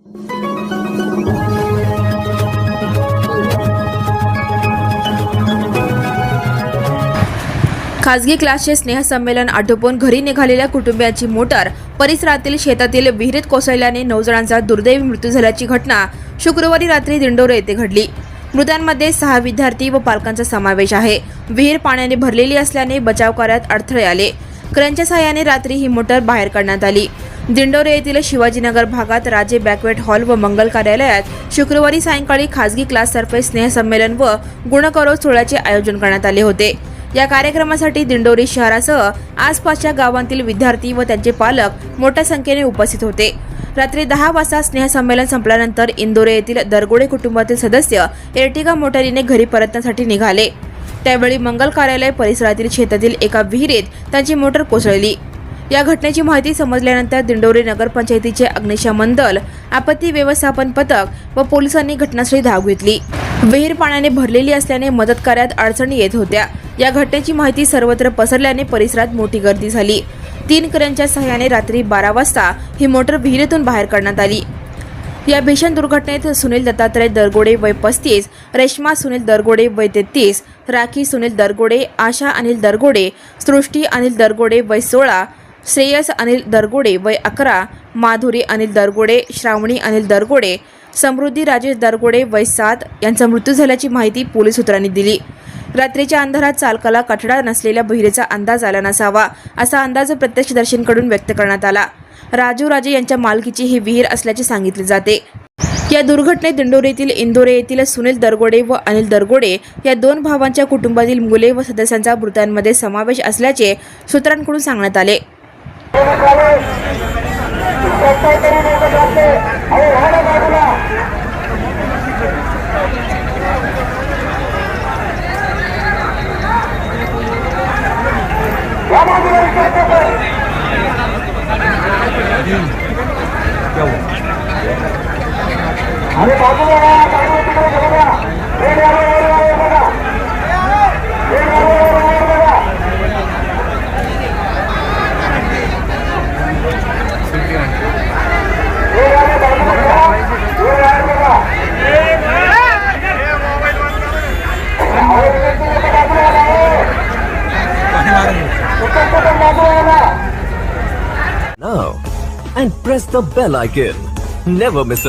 खासगी क्लासचे स्नेहसंमेलन आटोपून घरी निघालेल्या कुटुंबियांची मोटार परिसरातील शेतातील विहिरीत कोसळल्याने 9 जणांचा दुर्दैवी मृत्यू झाल्याची घटना शुक्रवारी रात्री दिंडोरे येथे घडली। मृतांमध्ये 6 विद्यार्थी व पालकांचा समावेश आहे। विहीर पाण्याने भरलेली असल्याने बचाव कार्यात अडथळे आले। क्रेनच्या सहाय्याने रात्री ही मोटार बाहेर काढण्यात आली। दिंडोरे येथील शिवाजीनगर भागात राजे बँक्वेट हॉल व मंगल कार्यालयात शुक्रवारी सायंकाळी खासगी क्लासतर्फे स्नेहसंमेलन व गुणगौरव सोहळ्याचे आयोजन करण्यात आले होते। या कार्यक्रमासाठी दिंडोरी शहरासह आसपासच्या गावांतील विद्यार्थी व त्यांचे पालक मोठ्या संख्येने उपस्थित होते। रात्री 10 वाजता स्नेहसंमेलन संपल्यानंतर इंदोरे येथील दरगोडे कुटुंबातील सदस्य एर्टिगा मोटारीने घरी परतण्यासाठी निघाले। त्यावेळी मंगल कार्यालय परिसरातील शेतातील एका विहिरीत त्यांची मोटार कोसळली। या घटनेची माहिती समजल्यानंतर दिंडोरी नगरपंचायतीचे अग्निशमन दल, आपत्ती व्यवस्थापन पथक व पोलिसांनी घटनास्थळी धाव घेतली। विहीर पाण्याने भरलेली असल्याने मदत कार्यात अडचणी येत होत्या। या घटनेची माहिती सर्वत्र पसरल्याने परिसरात मोठी गर्दी झाली। 3 क्रेनच्या सहाय्याने रात्री 12 वाजता ही मोटार विहिरीतून बाहेर काढण्यात आली। या भीषण दुर्घटनेत सुनील दत्तात्रय दरगोडे वय 35, रेश्मा सुनील दरगोडे वय 33, राखी सुनील दरगोडे, आशा अनिल दरगोडे, सृष्टी अनिल दरगोडे वय 16, श्रेयस अनिल दरगोडे वय 11, माधुरी अनिल दरगोडे, श्रावणी अनिल दरगोडे, समृद्धी राजेश दरगोडे वय 7 यांचा मृत्यू झाल्याची माहिती पोलीस सूत्रांनी दिली। रात्रीच्या अंधारात चालकाला कठडा नसलेल्या विहिरीचा अंदाज आला नसावा असा अंदाज प्रत्यक्षदर्शींकडून व्यक्त करण्यात आला। राजू राजे यांच्या मालकीची ही विहीर असल्याचे सांगितले जाते। या दुर्घटनेत दिंडोरीतील इंदोरे येथील सुनील दरगोडे व अनिल दरगोडे या 2 भावांच्या कुटुंबातील मुले व सदस्यांचा मृतांमध्ये समावेश असल्याचे सूत्रांकडून सांगण्यात आले। Now and press the bell icon. Never miss a